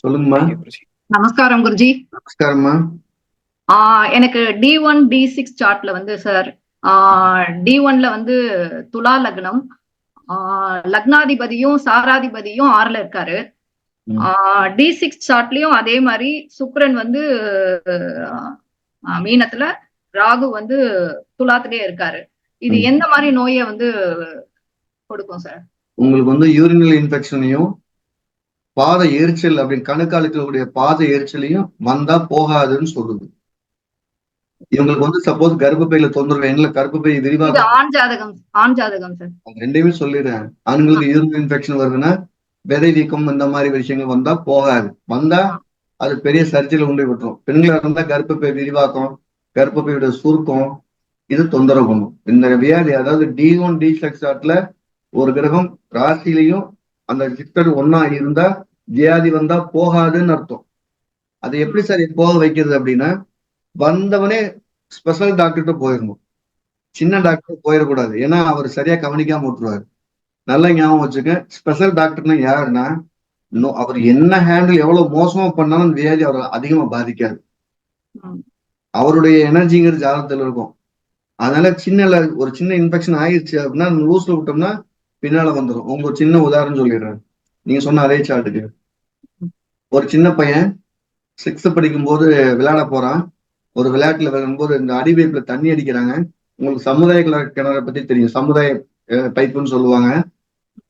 சொல்லுங்கம்மா. நமஸ்காரம் குருஜி. நமஸ்காரம்மா. எனக்கு D1 D6 சார்ட்ல வந்து சார் D1ல வந்து துலா லக்னம், லக்னாதிபதியும் சாராதிபதியும் 6ல இருக்காரு. D6 சார்ட்லயும் அதே மாதிரி சுக்கிரன் வந்து மீனத்துல, ராகு வந்து துலாத்திலேயே இருக்காரு. இது எந்த மாதிரி நோயை வந்து கொடுக்கும் சார்? உங்களுக்கு வந்து யூரினல் இன்ஃபெக்ஷனையும் பாத எரிச்சல் அப்படின்னு கணுக்காலுடைய பாத எரிச்சலையும் வந்தா போகாதுன்னு சொல்லுது. இவங்களுக்கு வந்து சப்போஸ் கர்ப்பப்பையில தொந்தரவு என்ன கர்ப்பப்பை விரிவாக ஆண் ஜாதகம் சார். ரெண்டையுமே சொல்லிடுறேன். ஆண்களுக்கு யூரினல் இன்ஃபெக்ஷன் வருதுன்னா விதை வீக்கம் இந்த மாதிரி விஷயங்கள் வந்தா போகாது. வந்தா அது பெரிய சர்ச்சையில கொண்டு விட்டுரும். பெண்களா இருந்தா கர்ப்பப்பை விரிவாக்கம், கர்ப்பப்பையோட சுருக்கம் இது தொந்தரவு பண்ணும். இந்த வியாதி அதாவது D1 D6 சார்ட்ல ஒரு கிரகம் ராசியிலையும் அந்த சித்தர் ஒன்னா இருந்தா வியாதி வந்தா போகாதுன்னு அர்த்தம். அது எப்படி சார் போக வைக்கிறது அப்படின்னா, வந்தவனே ஸ்பெஷல் டாக்டர்கிட்ட போயிடணும். சின்ன டாக்டர் போயிடக்கூடாது. ஏன்னா அவர் சரியா கவனிக்காம விட்டுருவாரு. நல்ல ஞாபகம் வச்சுக்க, ஸ்பெஷல் டாக்டர்னா யாருன்னா அவர் என்ன ஹேண்டில் எவ்வளவு மோசமா பண்ணாலும் அந்த வியாதி அவரை அதிகமா பாதிக்காது. அவருடைய எனர்ஜிங்கிறது ஜாதகத்துல இருக்கும். அதனால ஒரு சின்ன இன்ஃபெக்ஷன் ஆயிடுச்சு அப்படின்னா லூஸ்ல விட்டோம்னா பின்னால வந்துடும். உங்க சின்ன உதாரணம் சொல்லிடுறேன். நீங்க சொன்ன அதே சார்ட்டுக்கு ஒரு சின்ன பையன் 6th படிக்கும் போது விளையாட போறான். ஒரு விளையாட்டுல வரும்போது இந்த அடிபைப்புல தண்ணி அடிக்கிறாங்க. உங்களுக்கு சமுதாய கிணறை பத்தி தெரியும். சமுதாய பைப்புன்னு சொல்லுவாங்க.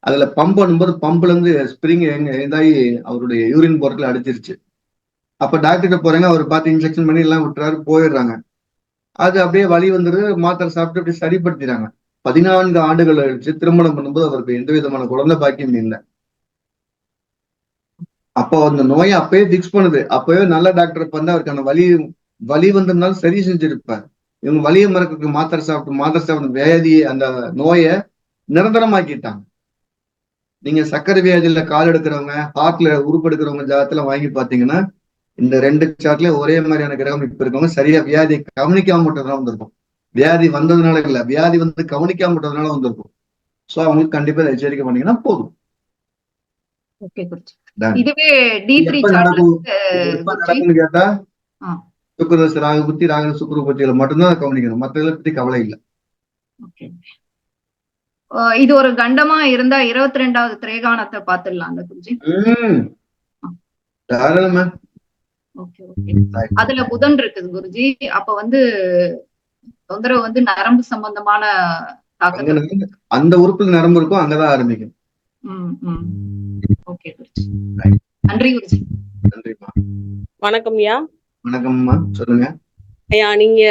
அதுல பம்ப் பண்ணும்போது பம்புல இருந்து ஸ்பிரிங் இதாகி அவருடைய யூரின் போறதுல அடிச்சிருச்சு. அப்ப டாக்டர்கிட்ட போறாங்க. அவர் பார்த்து இன்ஜெக்ஷன் பண்ணி எல்லாம் விட்டுறாரு, போயிடுறாங்க. அது அப்படியே வலி வந்துருது. மாத்திரை சாப்பிட்டு அப்படி சரிப்படுத்திடுறாங்க. 14 ஆண்டுகள் கழிச்சு திருமணம் பண்ணும்போது அவருக்கு எந்த விதமான குழந்தை பாக்கியம் இல்லை. அப்போ அந்த நோயை அப்பயே பிக்ஸ் பண்ணுது. அப்பவே நல்ல டாக்டர் வந்து அவருக்கான வலி வந்திருந்தாலும் சரி செஞ்சிருப்பார். இவங்க வலியை மறக்கிறதுக்கு மாத்திரை சாப்பிட்டு வியாதி அந்த நோயை நிரந்தரமாக்கிட்டாங்க. நீங்க சக்கரை வியாதியில கால் எடுக்கிறவங்க, ஹார்ட்ல உறுப்பெடுக்கிறவங்க ஜாதத்துல வாங்கி பாத்தீங்கன்னா இந்த 2 சார்ட்லயும் ஒரே மாதிரியான கிரகம் இப்ப இருக்கவங்க சரியா வியாதி கவனிக்காம மட்டும்தான் வந்திருக்கும். வியாதி வந்ததுனால இல்ல, வியாதி வந்து கவனிக்காம விட்டதுனால வந்திருக்கும். சோ அவங்களுக்கு கண்டிப்பா எச்சரிக்கை பண்ணீங்கன்னா போதும். இதுவே D3 நடக்கும்னு கேட்டா சுக்கரதசை ராகு புத்தி ராகு சுக்கர புத்தியில மட்டும்தான் கவனிக்கணும். மற்றதை பத்தி கவலை இல்லை. இது ஒரு கண்டமா இருந்தா 22வது திரேகானத்தை பாத்துடலாம் குருஜி. அதுல புதன் இருக்குது குருஜி. அப்ப வந்து தொந்தரவு வந்து நரம்பு சம்பந்தமான அந்த உறுப்புல நரம்பு இருக்கும், அங்கதான் ஆரம்பிக்கும். நன்றி குருஜி. வணக்கம் ஐயா. வணக்கம்மா, சொல்லுங்க ஐயா. நீங்க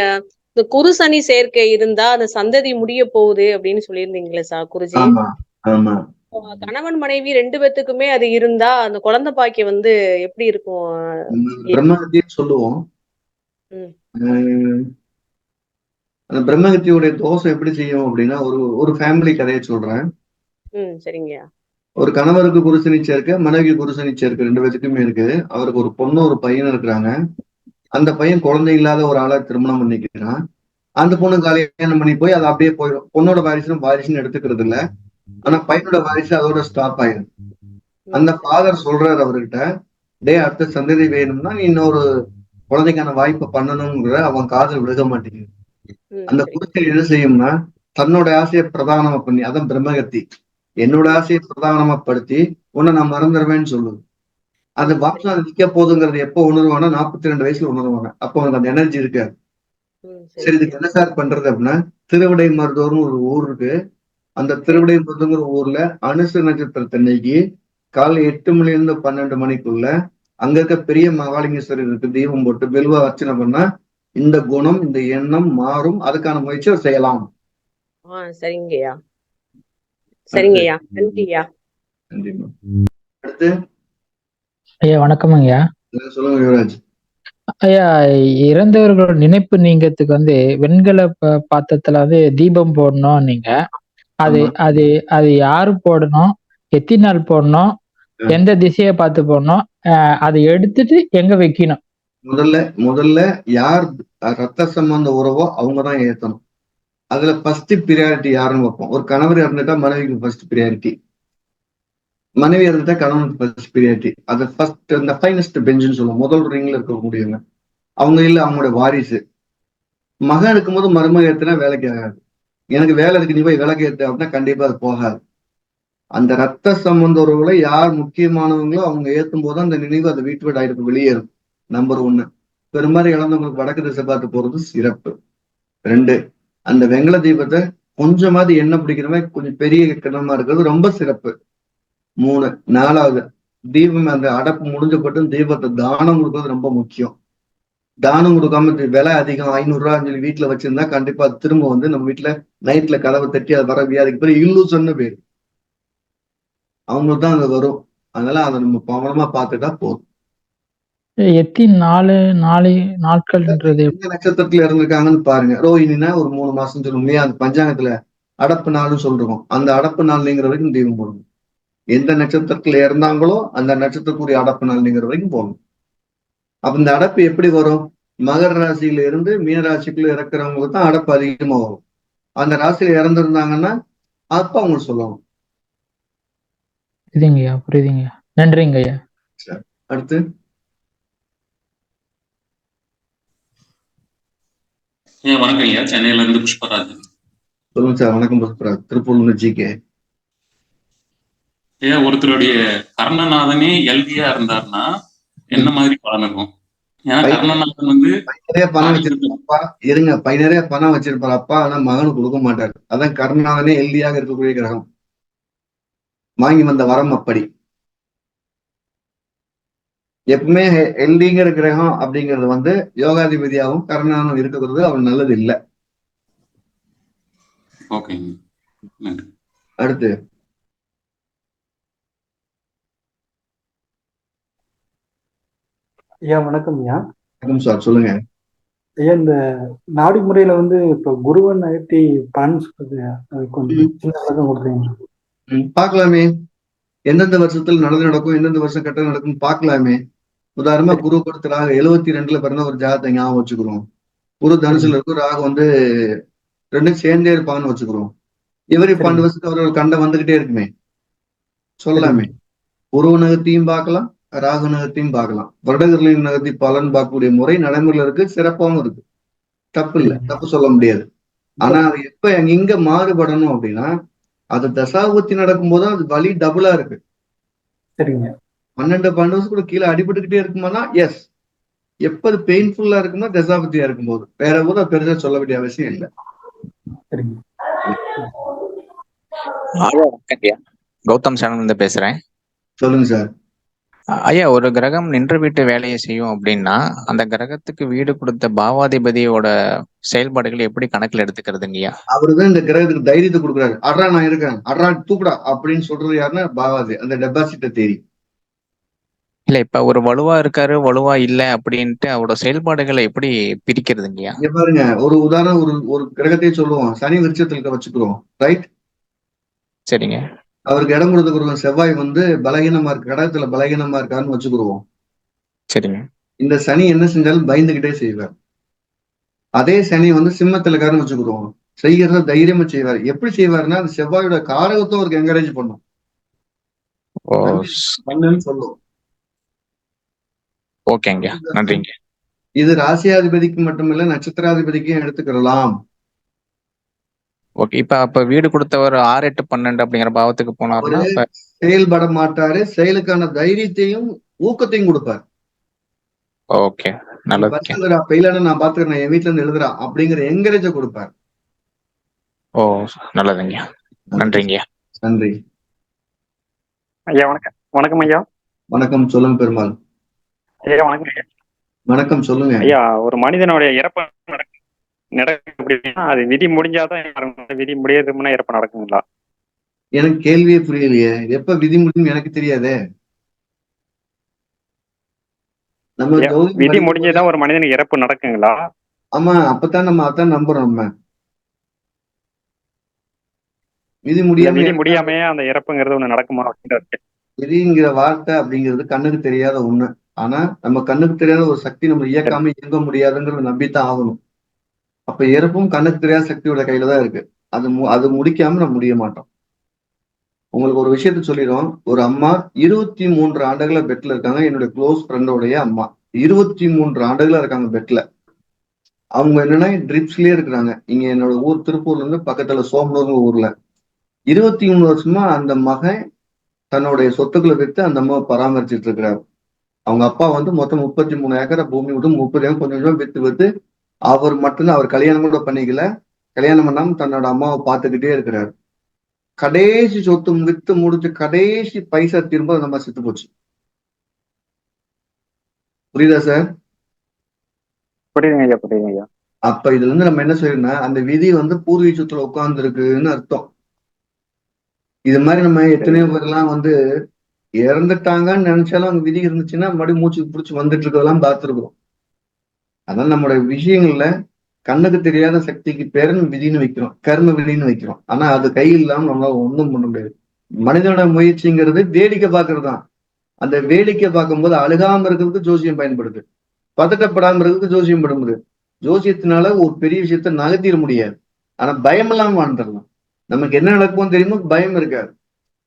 இந்த குரு சனி சேர்க்கை இருந்தா அந்த சந்ததி முடிய போகுது அப்படின்னு சொல்லியிருந்தீங்களே சார் குருஜி. கணவன் மனைவி 2 பேத்துக்குமே அது இருந்தா அந்த குழந்தை பாக்கியம் வந்து எப்படி இருக்கும்? பிரம்மஹத்தின்னு சொல்லுவோம். அந்த பிரம்மஹத்தியுடைய தோஷம் எப்படி செய்யும் அப்படின்னா, ஒரு ஃபேமிலி கதையை சொல்றேன். சரிங்க. ஒரு கணவருக்கு குருசனி சேர்க்கை, மனைவி குருசனி சேர்க்கை 2 பேத்துக்குமே இருக்கு. அவருக்கு ஒரு பொண்ணு ஒரு பையன் இருக்கிறாங்க. அந்த பையன் குழந்தை இல்லாத ஒரு ஆளை திருமணம் பண்ணிக்கிறான். அந்த பொண்ணு கல்யாணம் பண்ணி போய் அது அப்படியே போயிடும். பொண்ணோட வாரிசுன்னு எடுத்துக்கிறது இல்ல. ஆனா பையனோட வாரிசு அதோட ஸ்டாப் ஆயிடும். அந்த ஃபாதர் சொல்றாரு அவர்கிட்ட, அடுத்த சந்ததி வேணும்னா நீ இன்னொரு குழந்தைக்கான வாய்ப்பை பண்ணணுங்கிற அவன் காதல் விழுக மாட்டேங்குது. அந்த குருசனி என்ன செய்யும்னா தன்னோட ஆசையை பிரதானமா பண்ணி, அதான் பிரம்மகத்தி, என்னோட ஆசையை பிரதானமாப்படுத்தி உன்னை நான் மறந்துடுவேன்னு சொல்லுது. அது வம்சம் அது நிக்க போதுங்கிறது எப்போ உணர்வானா 42 வயசுல உணர்வாங்க. அப்போ அவனுக்கு அந்த எனர்ஜி இருக்காது. சரி, இதுக்கு என்ன சார் பண்றது அப்படின்னா, திருவிடை மருதூர்னு ஒரு ஊர் இருக்கு. அந்த திருவிடை மருதுங்கிற ஊர்ல அனுச நட்சத்திரத்தன்னைக்கு காலை 8 மணில இருந்து 12 மணிக்குள்ள அங்க இருக்க பெரிய மகாலிங்கேஸ்வரர் இருக்கு, தீபம் போட்டு பெல்வ அர்ச்சனை பண்ணா இந்த குணம் இந்த எண்ணம் மாறும். அதுக்கான முயற்சியை செய்யலாம். சரிங்கய்யா. சரிங்கய்யா, நன்றியா. நன்றிமா. அடுத்து ஐயா வணக்கம் ஐயா. சொல்லுங்க யுவராஜ். ஐயா, இறந்தவர்களோட நினைப்பு நீங்கிறதுக்கு வந்து வெண்கல பாத்திரத்துல வந்து தீபம் போடணும். நீங்க அது அது அது யாரு போடணும், எத்தனை நாள் போடணும், எந்த திசையை பார்த்து போடணும், அதை எடுத்துட்டு எங்க வைக்கணும்? முதல்ல யார் ரத்த சம்பந்த உறவோ அவங்கதான் ஏத்தணும். அதுல ஃபர்ஸ்ட் பிரியாரிட்டி யாருன்னு வைப்போம். ஒரு கணவர் இறந்துட்டா மனைவிக்கு ஃபர்ஸ்ட் பிரியாரிட்டி. மனைவி இருந்துட்டா கணவனுக்கு ஃபர்ஸ்ட் பிரியாரிட்டி. அது ஃபர்ஸ்ட் இந்த ஃபைனஸ்ட் பெஞ்சுன்னு சொல்லுவோம். முதல் ரிங்ல இருக்க முடியுங்க. அவங்க இல்ல அவங்களோட வாரிசு. மகன் இருக்கும்போது மருமக ஏத்துனா வேலைக்கு ஆகாது. எனக்கு வேலை இருக்கு நீ போய் விளக்கு ஏத்து அப்படின்னா கண்டிப்பா அது போகாது. அந்த ரத்த சம்பந்த உறவுகளை யார் முக்கியமானவங்களோ அவங்க ஏத்தும் போது அந்த நினைவு அந்த வீட்டு வீடு ஆயிருக்கு வெளியேறும். நம்பர் 1. பெரும்பாலும் இழந்தவங்களுக்கு வடக்கு திசை பார்த்து போறது சிறப்பு. 2, அந்த வெங்கல தீபத்தை கொஞ்சமாவது எண்ணெய் பிடிக்கிற மாதிரி கொஞ்சம் பெரிய கிணமா இருக்கிறது ரொம்ப சிறப்பு. 3, 4வது தீபம் அந்த அடப்பு முடிஞ்ச பட்டும் தீபத்தை தானம் கொடுக்கறது ரொம்ப முக்கியம். தானம் கொடுக்காம விலை அதிகம் 500 ரூபான்னு சொல்லி வீட்டுல வச்சிருந்தா கண்டிப்பா திரும்ப வந்து நம்ம வீட்டுல நைட்ல கதவை தட்டி அது வர வியாதிக்கு பேர் இல்லூசன்னு பேரு. அவங்களுக்கு தான் அது வரும். அதனால அதை நம்ம கவனமா பார்த்துட்டா போதும். எத்தனை நாட்கள்ன்றது எந்த நட்சத்திரத்துல இருந்திருக்காங்கன்னு பாருங்க. ரோஹிணினா ஒரு 3 மாசம் சொல்லுவோம் இல்லையா, அந்த பஞ்சாங்கத்துல அடப்பு நாள்னு சொல்றோம். அந்த அடப்பு நாள் நீங்கிற வரைக்கும் தீபம் போடணும். எந்த நட்சத்திரத்துல இறந்தாங்களோ அந்த நட்சத்திரத்துக்குரிய அடப்பு நாள் நீங்கிற வரைக்கும் போகணும். அப்ப இந்த அடப்பு எப்படி வரும்? மகர ராசியில இருந்து மீன ராசிக்குள்ள இறக்குறவங்களுக்கு தான் அடப்பு அதிகமா வரும். அந்த ராசியில இறந்திருந்தாங்கன்னா அப்ப அவங்க சொல்லணும். புரியுதுங்கய்யா, புரியுதுங்கய்யா. நன்றிங்கய்யா. அடுத்து வணக்கம் ஐயா, சென்னையில இருந்து புஷ்பராஜன். சொல்லுங்க சார். வணக்கம் புஷ்பராஜ், திருப்பூர்ல ஜிகே. ஐயா, ஒருத்தருடைய கர்ணநாதனே எல்வியா இருந்தாருன்னா என்ன மாதிரி பலன் இருக்கும்? ஏன்னா கர்ணநாதன் வந்து நிறைய பணம் வச்சிருப்பாப்பா, இருங்க பை நிறைய பணம் வச்சிருப்பாரு அப்பா, ஆனா மகனுக்கு கொடுக்க மாட்டாரு. அதான் கர்ணநாதனே எல்தியாக இருக்கக்கூடிய கிரகம். வாங்கி வந்த வரம் அப்படி. எப்பவுமே எல்டிங்கிற கிரகம் அப்படிங்கிறது வந்து யோகாதிபதியாகவும் கர்ணநாதனும் இருக்கிறது அவன் நல்லது இல்லை. அடுத்து ஐயா வணக்கம் ஐயா. வணக்கம் சார், சொல்லுங்க ஐயா. இந்த நாடி முறையில வந்து இப்ப குருவன் ஆயிரத்தி பலன் சொல்றது அது கொஞ்சம் சின்ன விளக்கம் கொடுக்குறீங்க? பார்க்கலாமே. எந்தெந்த வருஷத்துல நல்லது நடக்கும், எந்தெந்த வருஷம் கெட்டது நடக்கும் பார்க்கலாமே. உதாரணமா குரு படத்துல 72ல பிறந்த ஒரு ஜாதகத்தை ஞாபகம் வச்சுக்கிறோம். குரு தனுசுல இருக்கும், ராகு வந்து 2 சேர்ந்தே இருப்பாங்கன்னு வச்சுக்கிறோம். இவரு 12 வருஷத்துக்கு அவர்கள் கண்ட வந்துகிட்டே இருக்குமே, சொல்லலாமே. குரு நகத்தையும் பார்க்கலாம், ராகு நகத்தையும் பார்க்கலாம். வருடங்களின் நகர்த்தி பலன் பார்க்கக்கூடிய முறை நடைமுறையில இருக்கு, சிறப்பாகவும் இருக்கு. தப்பு இல்லை, தப்பு சொல்ல முடியாது. ஆனா அது எப்ப இங்க மாறுபடணும் அப்படின்னா, அது தசாபுத்தி நடக்கும்போது அது வலி டபுளா இருக்கு. சரிங்க. 12 வருஷம் கூட கீழே அடிபட்டுக்கிட்டே இருக்குமானா எஸ். எப்ப அது பெயின்ஃபுல்லா இருக்கும்னா தசாபுத்தியா இருக்கும்போது. வேற போது பெருசா சொல்ல வேண்டிய அவசியம் இல்லை. சரிங்க. கௌதம் சேனல் பேசுறேன். சொல்லுங்க சார். ஐயா, ஒரு கிரகம் நின்ற வீட்டு வேலையை செய்யும் அப்படின்னா அந்த கிரகத்துக்கு வீடு கொடுத்த பாவாதிபதியோட செயல்பாடுகளை எப்படி கணக்குல எடுத்துக்கிறதுங்கய்யா? அவருதான் இந்த கிரகத்துக்கு தைரியத்தை கொடுக்குறாரு. அட்ரா நான் இருக்கேன், அட்ரா தூக்குடா அப்படின்னு சொல்றது யாருன்னா பாவாதி, அந்த டெபாசிட்ட தேரி. இல்ல, இப்ப ஒரு வலுவா இருக்காரு, வலுவா இல்ல அப்படின்ட்டு அவரோட செயல்பாடுகளை எப்படி பிரிக்கிறதுங்கய்யா? இங்க பாருங்க, ஒரு உதாரணம், ஒரு கிரகத்தையே சொல்லுவோம். சனி விருட்சத்துல வச்சுக்கிறோம், ரைட்? சரிங்க. அவருக்கு இடம் கொடுத்துக்கிறோம். செவ்வாய் வந்து பலகீனமா இருக்கு, கடகத்துல பலகீனமா இருக்காருன்னு வச்சுக்கிடுவோம். சரிங்க. இந்த சனி என்ன செஞ்சாலும் பயந்துகிட்டே செய்வார். அதே சனி வந்து சிம்மத்துல இருக்காருன்னு வச்சுக்கிடுவோம், செய்யறத தைரியமா செய்வார். எப்படி செய்வாருன்னா அந்த செவ்வாயோட காரகத்தை அவருக்கு என்கரேஜ் பண்ணும், பண்ணுன்னு சொல்லுவோம். ஓகேங்க, நன்றிங்க. இது ராசியாதிபதிக்கு மட்டுமில்ல, நட்சத்திராதிபதிக்கும் எடுத்துக்கிடலாம். ஓகே. இப்ப வீடு கொடுத்தவர் 6, 8, 12 அப்படிங்கிற பாவத்துக்கு போனாருன்னா செயல்பட மாட்டாரு, செயலுக்கான தைரியத்தையும் ஊக்கத்தையும் கொடுப்பார். ஓகே, நல்லது. பெயிலான நான் பாத்துக்கிறேன், என் வீட்டுல இருந்து எழுதுறா அப்படிங்கிற என்கரேஜ கொடுப்பார். ஓ, நல்லதுங்க, நன்றிங்க. நன்றி ஐயா. வணக்கம். வணக்கம் ஐயா. வணக்கம், சொல்லுங்க பெருமாள். ஐயா வணக்கம் ஐயா. வணக்கம், சொல்லுங்க ஐயா. ஒரு மனிதனுடைய இறப்பு நடக்கும் அப்படின்னா அது விதி முடிஞ்சாதான், விதி முடியறதுக்கு முன்னா இறப்பு நடக்குங்களா? எனக்கு கேள்வியே புரியலையே. எப்ப விதி முடியும் எனக்கு தெரியாதே. நம்ம விதி முடிஞ்சதான் ஒரு மனிதனுக்கு இறப்பு நடக்குங்களா? ஆமா, அப்பதான் நம்ம அதான் நம்புறோம். நம்ம விதி முடியாம அந்த இறப்புங்கிறது ஒண்ணு நடக்குமா? விதிங்கிற வார்த்தை அப்படிங்கிறது கண்ணுக்கு தெரியாத ஒண்ணு. ஆனா நம்ம கண்ணுக்கு தெரியாத ஒரு சக்தி நம்ம இயக்காம இயங்க முடியாதுங்கிறத நம்பித்தான் ஆகணும். அப்ப இறப்பும் கண்ணுக்கு தெரியாத சக்தியோட கையில தான் இருக்கு. அது முடிக்காம நம்ம முடிய மாட்டோம். உங்களுக்கு ஒரு விஷயத்த சொல்லிடுவோம். ஒரு அம்மா 23 ஆண்டுகளா பெட்ல இருக்காங்க. என்னுடைய க்ளோஸ் ஃப்ரெண்டோடைய அம்மா 23 ஆண்டுகளா இருக்காங்க பெட்ல. அவங்க என்னன்னா ட்ரிப்ஸ்லயே இருக்கிறாங்க. இங்க என்னோட ஊர் திருப்பூர்ல இருந்து பக்கத்துல சோமனூர்னு ஊர்ல 23 வருஷமா அந்த மகன் தன்னுடைய சொத்துக்களை வித்து அந்த அம்மாவை பராமரிச்சுட்டு இருக்கிறார். அவங்க அப்பா வந்து மொத்தம் 33 ஏக்கரை பூமி விட்டு 30 ஏக்கர் கொஞ்சம் கொஞ்சம் வித்து வித்து அவர் மட்டும்தான், அவர் கல்யாணம் கூட பண்ணிக்கல. கல்யாணம் பண்ணாம தன்னோட அம்மாவை பார்த்துக்கிட்டே இருக்கிறார். கடைசி சொத்து வித்து முடிச்சு கடைசி பைசா திரும்ப அந்த அம்மா செத்து போச்சு. புரியுதா சார்? புரியுதுங்க ஐயா, புரியுதுங்க ஐயா. அப்ப இதுல இருந்து நம்ம என்ன செய்யணும்னா, அந்த விதி வந்து பூர்வீகத்துல உட்கார்ந்து இருக்குன்னு அர்த்தம். இது மாதிரி நம்ம எத்தனையோ பேர்லாம் வந்து இறந்துட்டாங்கன்னு நினைச்சாலும் அங்க விதி இருந்துச்சுன்னா மறுபடியும் மூச்சு பிடிச்சி வந்துட்டு இருக்கதெல்லாம் பார்த்துருக்கோம். அதனால நம்மளுடைய விஷயங்கள்ல கண்ணுக்கு தெரியாத சக்திக்கு பேர் விதின்னு வைக்கிறோம், கர்ம விதின்னு வைக்கிறோம். ஆனா அது கையில் இல்லாம நம்மளால ஒண்ணும் பண்ண முடியாது. மனிதனோட முயற்சிங்கிறது வேடிக்கை பார்க்கறது தான். அந்த வேடிக்கை பார்க்கும்போது அழுகாம இருக்கிறதுக்கு ஜோசியம் பயன்படுது, பதட்டப்படாம இருக்கிறதுக்கு ஜோசியம் படும்போது. ஜோசியத்தினால ஒரு பெரிய விஷயத்த நகர்த்திட முடியாது, ஆனா பயம் இல்லாம வாழ்ந்துடலாம். நமக்கு என்ன நடக்கும்னு தெரியுமோ, பயம் இருக்காது.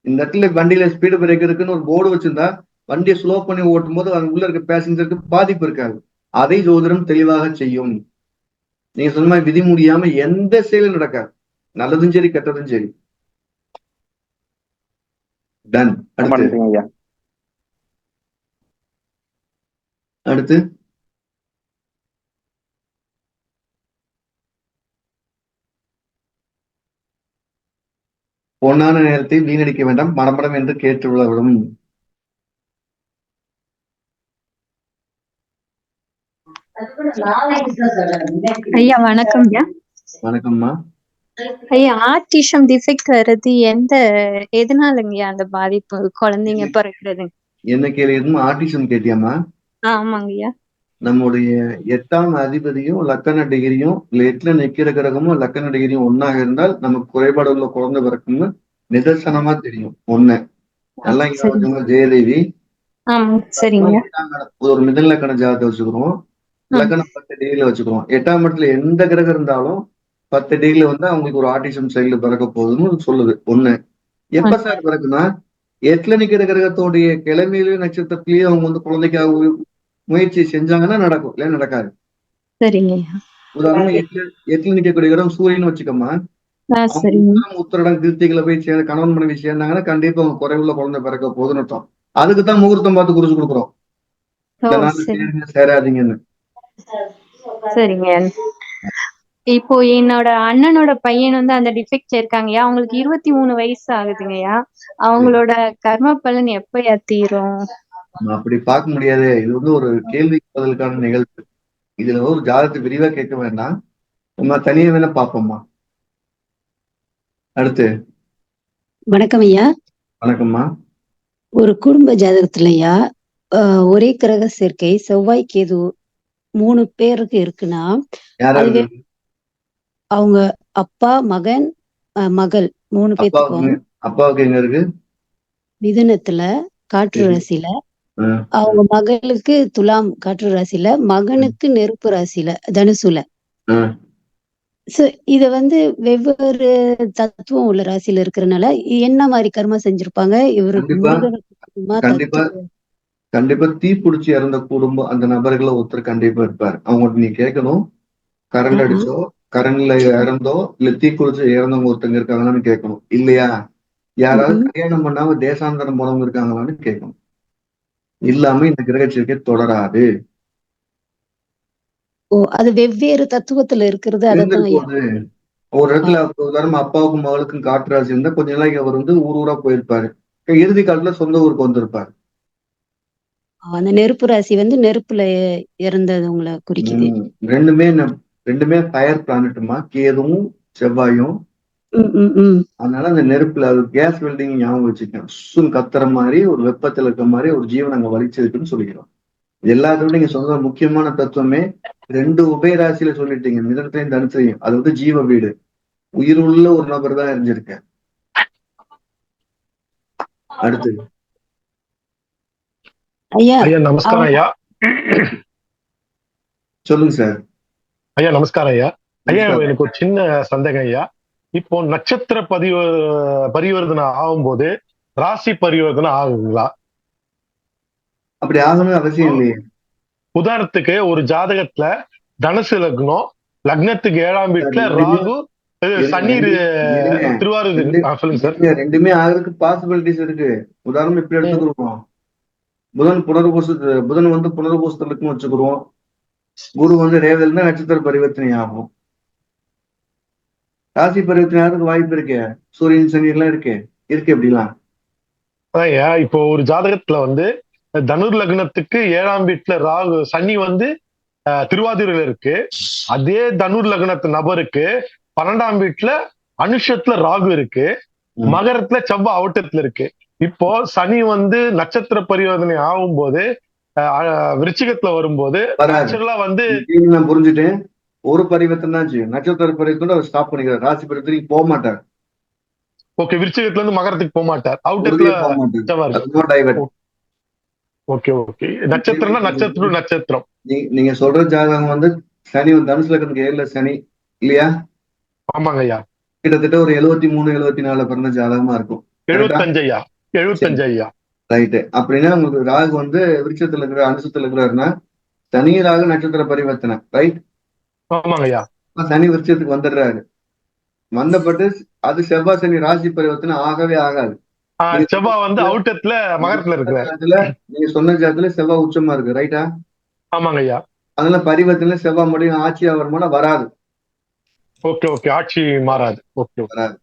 இந்த இடத்துல வண்டியில ஸ்பீடு பிரேக் இருக்குன்னு ஒரு போர்டு வச்சிருந்தா வண்டியை ஸ்லோ பண்ணி ஓட்டும் போது அது உள்ள இருக்க பேசஞ்சருக்கு பாதிப்பு இருக்காது. அதை ஜோதிடம் தெளிவாக செய்யும். நீங்க சொன்ன மாதிரி விதி முடியாம எந்த செயலும் நடக்காது, நல்லதும் சரி கெட்டதும் சரி. டன். அடுத்து பொன்னான நேரத்தை வீணடிக்க வேண்டாம், மடமடம் என்று கேட்டுள்ளவரும். ஐயா வணக்கம் ஐயா. வணக்கம்மா. ஐயா, ஆர்டிசம் டிஃபெக்ட் வர்றது எதனாலங்கய்யா அந்த பாதிப்பு குழந்தைங்க பிறக்கிறது? என்ன கேள்வி? ஆர்டிசம் கேட்டியாமா? ஆமாங்கய்யா. நம்முடைய 8ஆம் அதிபதியும் லக்கண டிகிரியும் இல்ல 8ல நிக்கிற கிரகமும் லக்கண டிகிரியும் ஒன்னாக இருந்தால் நமக்கு குறைபாடு உள்ள குழந்தை பிறக்கும்னு நிதர்சனமா தெரியும். ஒண்ணு நல்லா இங்க ஜெயதேவி. சரிங்க. ஒரு மிதன்லக்கண ஜாதகத்தை வச்சுக்கிறோம், லக்கணம் 10 டிகிரில வச்சுக்கிறோம். 8ஆம் இடத்துல எந்த கிரகம் இருந்தாலும் 10 டிகிரில வந்து அவங்களுக்கு ஒரு ஆர்டிசம் செயல் பிறக்க போகுதுன்னு சொல்லுது. ஒண்ணு. எப்ப சார் பிறக்குன்னா 8ல நிக்கிற கிரகத்தோடைய கிழமையிலயும் நட்சத்திரத்திலயும் அவங்க வந்து குழந்தைக்காக முயற்சி செஞ்சாங்கன்னா நடக்கும், இல்ல நடக்காது. சரிங்க. உதாரணமா 8ல நிக்கக்கூடிய கிரகம் சூரியன் வச்சுக்கோமா, உத்தரடம் கிருத்திகளை போய் சேர்ந்து கணவன் மனைவி சேர்ந்தாங்கன்னா கண்டிப்பா அவங்க குறைவுள்ள குழந்தை பிறக்க போகுதுன்னு அர்த்தம். அதுக்குதான் முகூர்த்தம் பார்த்து குறிச்சு கொடுக்குறோம், சேராதீங்கன்னு. சரிங்க. இப்போ என்னோட அண்ணனோட பையன் வந்து அந்த டிஃபெக்ட்ல இருக்காங்கய்யா. அவங்களுக்கு 23 வயசு ஆகுதுங்கய்யா. அவங்களோட கர்ம பலன் எப்ப தீரும்? அப்படி பார்க்க முடியாது. இது வந்து ஒரு கேள்வி பதிலுக்கான நிகழ்வு. இதுல ஒரு ஜாதகத்தை விரிவா கேட்க வேண்டாம், நம்ம தனியா வேணா பார்ப்போம்மா. அடுத்து. வணக்கம் ஐயா. வணக்கம்மா. ஒரு குடும்ப ஜாதகத்துலயா ஒரே கிரக சேர்க்கை செவ்வாய் கேது 3 பேருக்கு இருக்குன்னா அவங்க அப்பா மகன் மகள் 3 பேத்துக்கும் அப்பாவுக்கு எங்க இருக்கு? மிதுனத்துல காற்று ராசியில, அவங்க மகளுக்கு துலாம் காற்று ராசியில, மகனுக்கு நெருப்பு ராசியில தனுசுல. இத வந்து வெவ்வேறு தத்துவம் உள்ள ராசியில இருக்கிறதுனால என்ன மாதிரி கர்மா செஞ்சிருப்பாங்க இவருக்கு? கண்டிப்பா தீப்பிடிச்சு இறந்த குடும்பம் அந்த நபர்களை ஒருத்தர் கண்டிப்பா இருப்பாரு. அவங்கள்ட்ட நீ கேட்கணும், கரண்ட் அடிச்சோ கரண்ட்ல இறந்தோ இல்ல தீக்குளிச்சு இறந்தவங்க ஒருத்தங்க இருக்காங்களான்னு கேட்கணும். இல்லையா யாராவது கல்யாணம் பண்ணாம தேசாந்தரம் போனவங்க இருக்காங்களான்னு கேட்கணும். இல்லாம இந்த கிரக சேர்க்கை தொடராது. அது வெவ்வேறு தத்துவத்துல இருக்கிறது. ஒரு இடத்துல உதாரணம் அப்பாவுக்கும் மகளுக்கும் காற்று ராசி இருந்தா கொஞ்ச நாளைக்கு அவர் வந்து ஊரா போயிருப்பாரு, இறுதி காலத்துல சொந்த ஊருக்கு வந்திருப்பாரு. அந்த நெருப்பு ராசி வந்து நெருப்புல இறந்தவங்களை குறிக்குது. ரெண்டுமே ஃபயர் பிளானட்டுமா, கேதுவும் செவ்வாயும். அதனால அந்த நெருப்புல அது கேஸ் வெல்டிங் ஞாபகம் வச்சுக்கணும். சும் கத்துற மாதிரி ஒரு வெப்பத்துல இருக்க மாதிரி ஒரு ஜீவன் அங்க வலிச்சிருக்குன்னு சொல்லிக்கிறோம். எல்லாத்தோட நீங்க சொன்ன முக்கியமான தத்துவமே 2 உபயராசியில சொல்லிட்டீங்க, மிதனத்தையும் தனுசையும். அது வந்து ஜீவ வீடு, உயிர் உள்ள ஒரு நபர் தான் அறிஞ்சிருக்க. அடுத்து ஐயா நமஸ்காரம் ஐயா. சொல்லுங்க சார். ஐயா நமஸ்காரம் ஐயா. ஐயா எனக்கு ஒரு சின்ன சந்தேகம் ஐயா. இப்போ நட்சத்திர பரிவர்த்தனை ஆகும்போது ராசி பரிவர்த்தனை ஆகுங்களா? அப்படி ஆகணும் அவசியம் இல்லையே. உதாரணத்துக்கு ஒரு ஜாதகத்துல தனுசு லக்னம், லக்னத்துக்கு 7ஆம் வீட்டுல ராகு சனி திருவாரூர். சொல்லுங்க சார். ரெண்டுமே ஆகிறதுக்கு பாசிபிலிட்டிஸ் இருக்கு. உதாரணம் இப்படி எடுத்துக்கிறோம், புதன் வந்து புனர்பூசத்துல இருக்குன்னு வச்சுக்கிறோம், குரு வந்து ரேவதில் நட்சத்திர பரிவர்த்தனை ஆகும். ராசி பரிவர்த்தனை ஆகிறதுக்கு வாய்ப்பு இருக்கு. சூரியன் சனி எல்லாம் இருக்கு எப்படிலாம். இப்போ ஒரு ஜாதகத்துல வந்து தனுர் லக்னத்துக்கு 7ஆம் வீட்டுல ராகு சனி வந்து திருவாதிரையில இருக்கு. அதே தனுர் லக்னத்து நபருக்கு 12ஆம் வீட்டுல அனுஷத்துல ராகு இருக்கு, மகரத்துல செவ்வாய் அவுட்டத்துல இருக்கு. இப்போ சனி வந்து நட்சத்திர பரிவர்த்தனை ஆகும் போது விருச்சிகத்துல வரும்போது வந்து நான் புரிஞ்சுட்டேன். ஒரு பரிவர்த்தனை தான் செய்யும், நட்சத்திர பரிவர்த்தனை அவர் ஸ்டாப் பண்ணிக்கிறார், ராசி பரிவர்த்தனைக்கு போக மாட்டார். ஓகே, விருச்சிகத்துல இருந்து மகரத்துக்கு போக மாட்டார், அவுட்டத்துல. ஓகே ஓகே, நட்சத்திரம்னா நட்சத்திரம். நீங்க சொல்ற ஜாதகம் வந்து சனி தனுசு லக்னத்துக்கு 7ல சனி இல்லையா? ஆமாங்க ஐயா. கிட்டத்தட்ட ஒரு 73 74 பிறந்த ஜாதகமா இருக்கும். 75 ஐயா. ரைட்டு. அப்படின்னா உங்களுக்கு ராகு வந்து விருட்சத்துல இருக்கிற அனுசத்துல இருக்கிறாருன்னா சனி ராகு நட்சத்திர பரிவர்த்தனை, ரைட்? ஆமாங்க ஐயா. சனி விருட்சத்துக்கு வந்துடுறாரு, வந்தப்பட்டு அது செவ்வாய் சனி ராசி பரிவர்த்தனை ஆகவே ஆகாது. செவ்வாய் வந்து அவுட்டத்துல மகரத்துல இருக்கு. நீங்க சொன்ன ஜாதத்துல செவ்வாய் உச்சமா இருக்கு, ரைட்டா? ஆமாங்க ஐயா. அதனால பரிவர்த்தனை செவ்வாய் முடியும் ஆட்சியா வருமானா வராது. ஓகே ஓகே, ஆட்சி மாறாது. ஓகே வராது.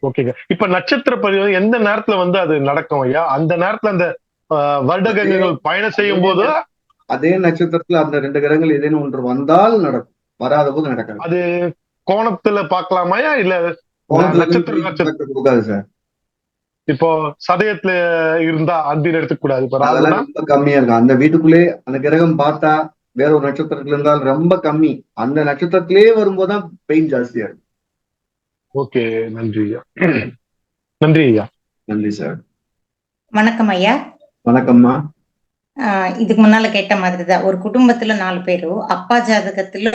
ஓகேங்க. இப்ப நட்சத்திர பரிவர்த்தனை எந்த நேரத்துல வந்து அது நடக்கும் ஐயா? அந்த நேரத்துல அந்த வருடகங்கள் பயணம் செய்யும் போது அதே நட்சத்திரத்துல அந்த 2 கிரகங்கள் ஏதேனும் ஒன்று வந்தால் நடக்கும், வராத போது நடக்காது. அது கோணத்துல பாக்கலாமாயா இல்ல நட்சத்திரம் கொடுக்காது சார்? இப்போ சதயத்துல இருந்தா அந்த எடுத்துக்க கூடாது. அதெல்லாம் ரொம்ப கம்மியா இருக்கும். அந்த வீட்டுக்குள்ளே அந்த கிரகம் பார்த்தா வேற ஒரு நட்சத்திரத்துல இருந்தால் ரொம்ப கம்மி, அந்த நட்சத்திரத்திலே வரும்போதுதான் பெயின் ஜாஸ்தியா இருக்கும். ஓகே, நன்றி ஐயா. நன்றி ஐயா. நன்றி சார். வணக்கம் ஐயா. வணக்கம்மா. இதுக்கு முன்னால கேட்ட மாதிரிதான், ஒரு குடும்பத்துல 4 பேரும் அப்பா ஜாதகத்துல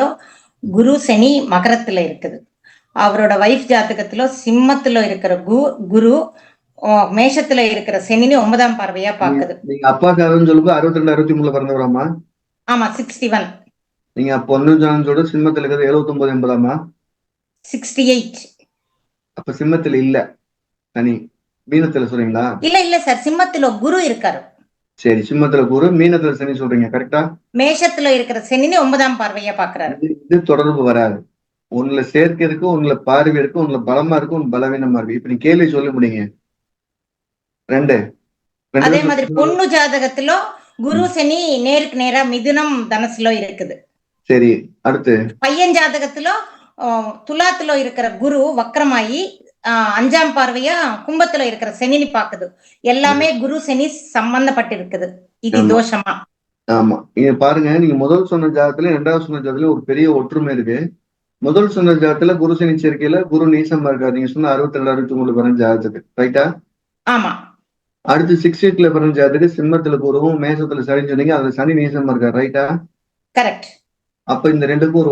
குரு சனி மகரத்துல இருக்குது, அவரோட வைஃப் ஜாதகத்துல சிம்மத்துல இருக்கிற குரு மேஷத்துல இருக்கிற சனின்னு 9ஆம் பார்வையா பாக்குது. நீங்க அப்பா ஜாதகம் சொல்லுங்க 62 63 பிறந்தவராமா? ஆமா, 61. நீங்க பொண்ணு ஜாதகம் சொல்ற சிம்மத்துல இருக்கிறது 79 80ஆமா? 68. அப்ப சிம்மத்துல இல்ல சனி, மீனத்துல சொல்றீங்களா? இல்ல சார், சிம்மத்துல குரு இருக்காரு. சரி, சிம்மத்துல குரு, மீனத்துல சனி சொல்றீங்க, கரெக்டா? மேஷத்துல இருக்கிற சனின்னு 9ஆம் பார்வையா பாக்குறாரு. இது தொடர்பு வராது. ஒண்ணுல சேர்க்கை இருக்கு, ஒண்ணுல பார்வை இருக்கு, ஒண்ணுல பலமா இருக்கு, ஒண்ணு பலவீனமா இருக்கு. இப்ப நீ கேள்வி சொல்ல முடியுங்க. 2 அதே மாதிரி பொண்ணு ஜாதகத்துல குரு சனி நேருக்கு நேரா மிதுனம் தனுசுல இருக்குது. சரி, அடுத்து பையன் ஜாதகத்துல துலாத்துல இருக்கிற குரு வக்ரமாயி 5ஆம் பார்வையா கும்பத்துல இருக்கிற சனினி பாக்குது. எல்லாமே குரு சனி சம்பந்தப்பட்டு இருக்குது. இது தோஷமா? ஆமா, இங்க பாருங்க, நீங்க முதல் சொன்ன ஜாதகத்துல 2வது சொன்ன ஜாதகத்துல ஒரு பெரிய ஒற்றுமை இருக்கு. முதல் சொன்ன ஜாதகத்துல குரு சனி சேர்க்கையில குரு நீசமா இருக்காரு. நீங்க சொன்ன 62 63 பிறந்த ஜாதகத்துக்கு, ரைட்டா? ஆமா. அடுத்து 68ல பிறந்த ஜாதகத்துக்கு சிம்மத்துல குருவும் மேசத்துல சனி சொன்னீங்க, அதுல சனி நீசமா இருக்காரு, ரைட்டா? கரெக்ட். அப்ப இந்த 2க்கும்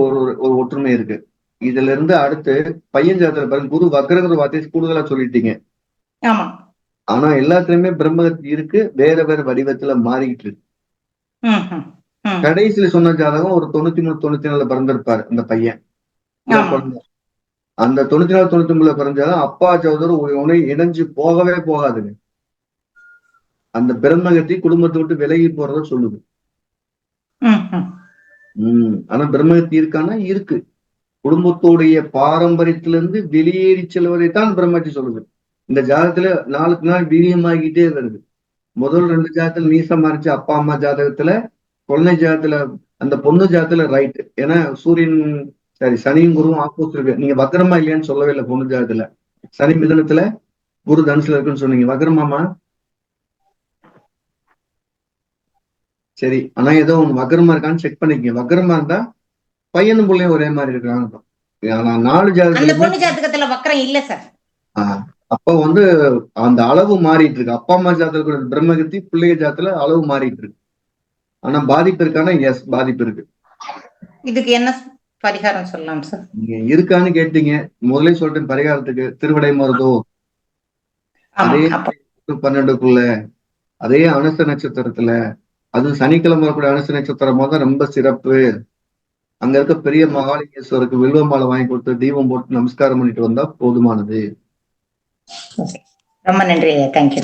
ஒரு ஒற்றுமை இருக்கு. இதுல இருந்து அடுத்து பையன் ஜாதகத்துல பாருங்க, குரு வக்ரங்கிற வார்த்தையை கூடுதலா சொல்லிட்டீங்க. ஆமா. ஆனா எல்லாத்துலயுமே பிரம்மகத்தி இருக்கு, வேற வேற வடிவத்துல மாறிக்கிட்டு இருக்கு. கடைசியில சொன்ன ஜாதகம் ஒரு 93 94 பிறந்திருப்பாரு அந்த பையன். அந்த 94 93 பிறந்தாலும் அப்பா சகோதரர் உன்னை இணைஞ்சு போகவே போகாதுங்க. அந்த பிரம்மகத்தி குடும்பத்தை விட்டு விலகி போறத சொல்லுது. ஆனா பிரம்மகத்தி இருக்கான்னா இருக்கு. குடும்பத்துடைய பாரம்பரியத்திலிருந்து வெளியேறி செல்வதைத்தான் பிரம்மகத்தி சொல்லுது. இந்த ஜாதகத்துல நாளுக்கு நாள் வீரியமாகிட்டே வருது. முதல் 2 ஜாதகத்துல நீசமா இருந்துச்சு அப்பா அம்மா ஜாதகத்துல, குழந்தை ஜாதகத்துல அந்த பொண்ணு ஜாதகத்துல ரைட். ஏன்னா சூரியன் சனியும் குருவும் ஆப்போசிட் இருக்கு. நீங்க வக்ரமா இல்லையான்னு சொல்லவே இல்லை. பொண்ணு ஜாதகத்துல சனி மிதனத்துல குரு தனுசுல இருக்குன்னு சொன்னீங்க, வக்ரமாமா? சரி, ஆனா ஏதோ ஒண்ணு வக்ரமா இருக்கான்னு செக் பண்ணிக்கங்க. வக்ரமா இருந்தா பையனும் பிள்ளையும் ஒரே மாதிரி இருக்காங்க. ஆனா 4 ஜாதகத்துல வக்ரம் இல்ல சார். அப்ப வந்து அந்த அளவு மாறிட்டு இருக்கு. அப்பா அம்மா ஜாதகத்துல பிரம்மகத்தி, பிள்ளைய ஜாதகத்துல அளவு மாறிட்டு இருக்கு. ஆனா பாதிப்பு இருக்கானா? எஸ், பாதிப்பு இருக்கு. இதுக்கு என்ன பரிகாரம் சொல்லலாம் சார். நீங்க இருக்கான்னு கேட்டீங்க, முதலே சொல்லிட்டேன் பரிகாரத்துக்கு. திருவிடை மருதோ அதே 12க்குள்ள அதே அனுச நட்சத்திரத்துல, அது சனிக்கிழமை வரக்கூடிய அனுச நட்சத்திரமா தான் ரொம்ப சிறப்பு. அங்க இருக்க பெரிய மகாலிங்கேஸ்வருக்கு வில்வ மாலை வாங்கி கொடுத்து தீபம் போட்டு நமஸ்காரம் பண்ணிட்டு வந்தா போதுமானது. ரொம்ப நன்றி ஐயா, தேங்க்யூ.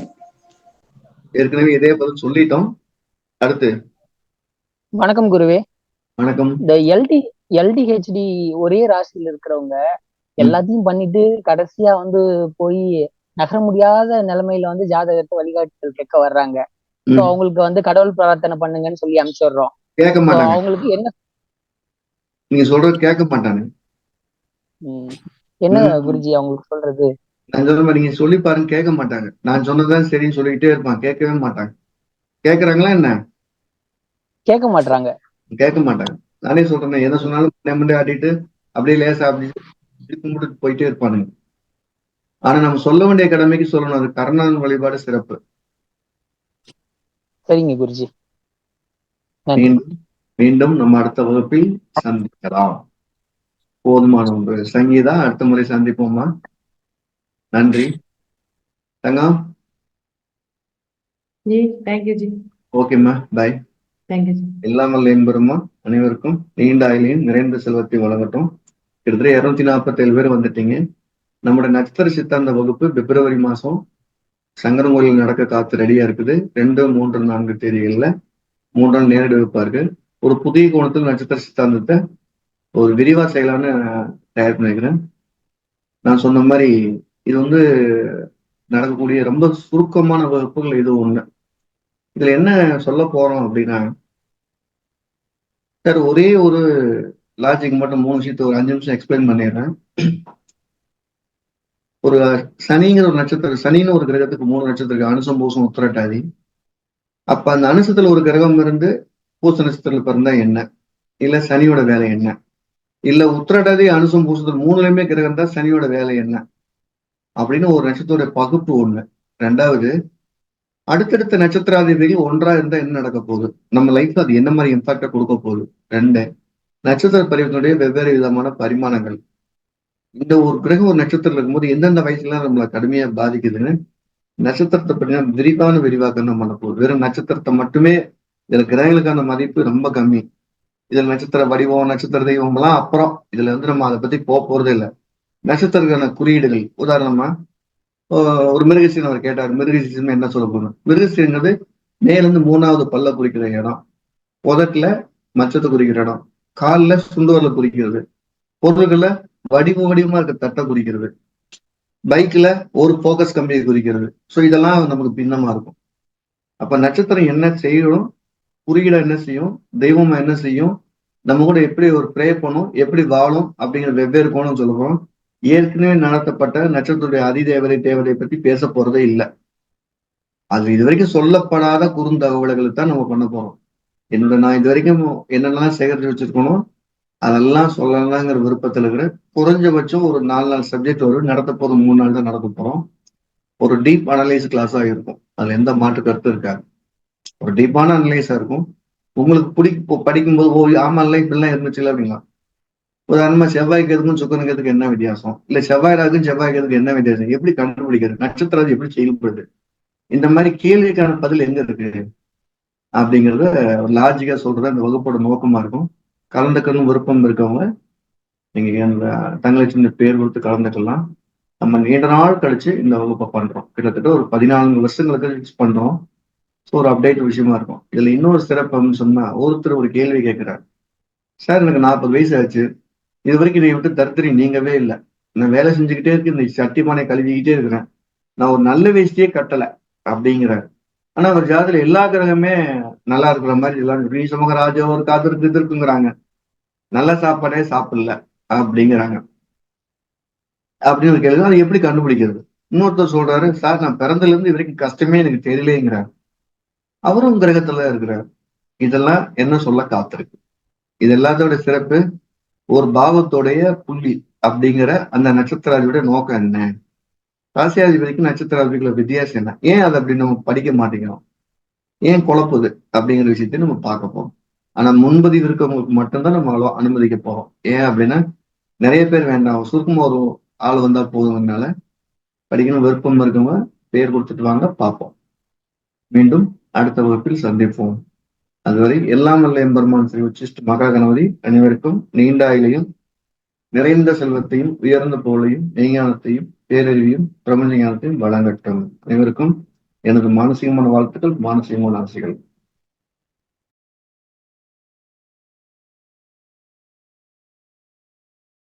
ஏற்கனவே இதே பதில் சொல்லிட்டோம். அடுத்து வணக்கம் குருவே. வணக்கம். இந்த எல்டிஹெச்டி ஒரே ராசியில இருக்கிறவங்க எல்லாத்தையும் பண்ணிட்டு கடைசியா வந்து போய் நகர முடியாத நிலைமையில வந்து ஜாதகத்தை வழிகாட்டுதல் கேட்க வர்றாங்க. அவங்களுக்கு வந்து கடவுள் பிரார்த்தனை பண்ணுங்கன்னு சொல்லி அனுப்பிச்சிடுறோம். கேட்க மாட்டாங்க. அவங்களுக்கு என்ன நீங்க சொல்றது கேட்க மாட்டாங்க. என்ன குருஜி அவங்களுக்கு சொல்றது? நான் சொல்ற மாதிரி நீங்க சொல்லி பாருங்க, கேட்க மாட்டாங்க. நான் சொன்னதான் சரின்னு சொல்லிக்கிட்டே இருப்பான், கேட்கவே மாட்டாங்க. கேட்கறாங்களா என்ன? கேட்க மாட்டாங்க. கேட்க மாட்டாங்க. நானே சொல்றேன், எதை சொன்னாலும் மண்டே ஆட்டிட்டு அப்படியே லேசா அப்படி கும்பிட்டு போயிட்டே இருப்பானுங்க. ஆனா நம்ம சொல்ல வேண்டிய கடமைக்கு சொல்லணும். அது கர்ணன் வழிபாடு சிறப்பு. சரிங்க குருஜி. மீண்டும் நம்ம அடுத்த வகுப்பில் சந்திக்கலாம். போதுமான ஒன்று. சங்கீதா, அடுத்த முறை சந்திப்போமா? நன்றி தங்கம். ஓகேம்மா, பாய். எல்லாம் வல்ல என்பருமா அனைவருக்கும் நீண்ட ஆயுளையும் நிறைந்த செல்வத்தை வழங்கட்டும். கிட்டத்தட்ட 247 பேர் வந்துட்டீங்க. நம்முடைய நட்சத்திர சித்தாந்த வகுப்பு பிப்ரவரி மாசம் சங்கரங்கோயில் நடக்க காத்து ரெடியா இருக்குது. 2, 3, 4 தேதிகள்ல 3 நாள் நேரடி வைப்பார்கள். ஒரு புதிய கோணத்தில் நட்சத்திர சித்தாந்தத்தை ஒரு விரிவா செய்யலான்னு தயார் பண்ணிக்கிறேன். நான் சொன்ன மாதிரி இது வந்து நடக்கக்கூடிய ரொம்ப சுருக்கமான வகுப்புகள் இது ஒண்ணு. இதுல என்ன சொல்ல போறோம் அப்படின்னா, சார் ஒரே ஒரு லாஜிக் மட்டும் 3 விஷயத்தை ஒரு 5 நிமிஷம் எக்ஸ்பிளைன் பண்ணிடுறேன். ஒரு சனிங்கிற ஒரு நட்சத்திரம், சனின்னு ஒரு கிரகத்துக்கு 3 நட்சத்திரம், அனுசம், பூசம், உத்திரட்டாதி. அப்ப அந்த அனுசத்துல ஒரு கிரகம் இருந்து பூச நட்சத்திரத்துல பிறந்தா என்ன, இல்ல சனியோட வேலை என்ன, இல்ல உத்திரட்டாதி அனுசம் பூசத்துல 3லயுமே கிரகம் தான் சனியோட வேலை என்ன அப்படின்னு ஒரு நட்சத்திரோட பகுப்பு ஒண்ணு. 2வது, அடுத்தடுத்த நட்சத்திராதிபதிகள் ஒன்றா இருந்தா என்ன நடக்க போகுது, நம்ம லைஃப்ல அது என்ன மாதிரி இம்பாக்டா கொடுக்க போகுது. 2, நட்சத்திர பரிவர்த்தனுடைய வெவ்வேறு விதமான பரிமாணங்கள். இந்த ஒரு கிரகம் ஒரு நட்சத்திரம் இருக்கும்போது எந்தெந்த வயசுல நம்மளை கடுமையா பாதிக்குதுன்னு நட்சத்திரத்தை பற்றின விரிவாக்கம் தான் பண்ண போகுது. வெறும் நட்சத்திரத்தை மட்டுமே, இதுல கிரகங்களுக்கான மதிப்பு ரொம்ப கம்மி. இதுல நட்சத்திர வடிவம், நட்சத்திர தெய்வம் எல்லாம் அப்புறம். இதுல வந்து நம்ம அதை பத்தி போறதே இல்லை. நட்சத்திரக்கான குறியீடுகள், உதாரணமா ஒரு மிருகசீரன் அவர் கேட்டார், மிருகசீரன் என்ன சொல்ல போகணும். மிருகசீரங்கிறது மேலிருந்து 3வது பல்ல குறிக்கிற இடம், உதட்டுல மச்சத்தை குறிக்கிற இடம், காலில் சுண்டுவரல குறிக்கிறது, பொருள்களை வடிவமா இருக்க தட்டை குறிக்கிறது, பைக்ல ஒரு போக்கஸ் கம்பியை குறிக்கிறது. ஸோ இதெல்லாம் நமக்கு பின்னமா இருக்கும். அப்ப நட்சத்திரம் என்ன செய்யணும், குறியீடா என்ன செய்யும், தெய்வமா என்ன செய்யும், நம்ம கூட எப்படி ஒரு ப்ரே பண்ணும், எப்படி வாழும் அப்படிங்கிற வெவ்வேறு கோணம் சொல்லுவோம். ஏற்கனவே நடத்தப்பட்ட நட்சத்திரத்துடைய அதிதேவதை தேவதை பத்தி பேச போறதே இல்லை. அது இது வரைக்கும் சொல்லப்படாத குறுந்தகவல்களை தான் நம்ம பண்ண போறோம். நான் இது வரைக்கும் என்னெல்லாம் சேகரித்து வச்சிருக்கணும் அதெல்லாம் சொல்லலாங்கிற விருப்பத்தில் இருக்கிற குறைஞ்சபட்சம் ஒரு 4 நாள் சப்ஜெக்ட் வரும். நடத்த போது 3 நாள் தான் நடத்த போறோம். ஒரு டீப் அனலைஸ் கிளாஸா இருக்கும். அதுல எந்த மாற்று கருத்து இருக்காது. ஒரு டீப்பான அனலைஸா இருக்கும். உங்களுக்கு படிக்கும்போது ஆமா இல்லை இப்படிலாம் இருந்துச்சுல அப்படிங்களா. உதாரணமா செவ்வாய்க்கு எதுக்கும் சுக்கரனுக்கு என்ன வித்தியாசம், இல்ல செவ்வாய்க்கும் செவ்வாய்க்கு என்ன வித்தியாசம், எப்படி கண்டுபிடிக்கிறது, நட்சத்திரம் எப்படி செயல்படுது, இந்த மாதிரி கேள்விக்கான பதில் எங்க இருக்கு அப்படிங்கிறத ஒரு லாஜிக்கா சொல்றது அந்த வகுப்போட நோக்கமா இருக்கும். கலந்துக்கணும் விருப்பம் இருக்கவங்க நீங்க தங்களை சின்ன பேர் கொடுத்து கலந்துக்கலாம். நம்ம நீண்ட நாள் கழிச்சு இந்த வகுப்பை பண்றோம். கிட்டத்தட்ட ஒரு 14 வருஷங்களுக்கு பண்றோம். ஸோ ஒரு அப்டேட் விஷயமா இருக்கும். இதுல இன்னொரு சிறப்பு அப்படின்னு சொன்னா, ஒருத்தர் ஒரு கேள்வி கேட்கிறார், சார் எனக்கு 40 வயசு ஆச்சு, இது வரைக்கும் இதை விட்டு தருத்திரி நீங்கவே இல்லை, நான் வேலை செஞ்சுக்கிட்டே இருக்கு, இந்த சட்டிமானை கழுவிக்கிட்டே இருக்கிறேன், நான் ஒரு நல்ல வேஷ்டியே கட்டலை அப்படிங்கிறார். ஆனா அவர் ஜாதகத்துல எல்லா கிரகமே நல்லா இருக்கிற மாதிரி எல்லாம் சமகராஜா ஒரு காத்திருக்கு இருக்குங்கிறாங்க, நல்ல சாப்பாடே சாப்பிடல அப்படிங்கிறாங்க. அப்படின்னு ஒரு கேள்வி. அதை எப்படி கண்டுபிடிக்கிறது? இன்னொருத்தர் சொல்றாரு, சார் நான் பிறந்ததுல இருந்து இது வரைக்கும் கஷ்டமே எனக்கு தெரியலேங்கிறார். அவரும் கிரகத்துல இருக்கிறார். இதெல்லாம் என்ன சொல்ல காத்திருக்கு. இது எல்லாத்தோட சிறப்பு ஒரு பாவத்தோடைய புள்ளி அப்படிங்கிற அந்த நட்சத்திராதிபதியோட நோக்கம் என்ன, ராசியாதிபதிக்கு நட்சத்திராதிபதிகளோட வித்தியாசம் என்ன, ஏன் அதை அப்படி நம்ம படிக்க மாட்டேங்கிறோம், ஏன் குழப்புது அப்படிங்கிற விஷயத்தையும் நம்ம பார்க்க போறோம். ஆனா முன்பதிவு இருக்கவங்களுக்கு மட்டும்தான் நம்ம அனுமதிக்க போறோம். ஏன் அப்படின்னா நிறைய பேர் வேண்டாம், சுருக்கமா ஒரு ஆள் வந்தா போதுங்கனால படிக்கணும் விருப்பம் இருக்கவங்க பேர் கொடுத்துட்டு வாங்க, பார்ப்போம். மீண்டும் அடுத்த வகுப்பில் சந்திப்போம். அதுவரை எல்லாம் வல்ல எம்பெருமான் ஸ்ரீ உச்சிஷ்ட மகா கணபதி அனைவருக்கும் நீண்ட ஆயுளையும் நிறைந்த செல்வத்தையும் உயர்ந்த புகழையும் மெய்ஞானத்தையும் பேரறிவையும் பிரபஞ்ச ஞானத்தையும் வழங்கட்டும். அனைவருக்கும் எனது மானசீகமான வாழ்த்துக்கள், மானசீகமான ஆசைகள்.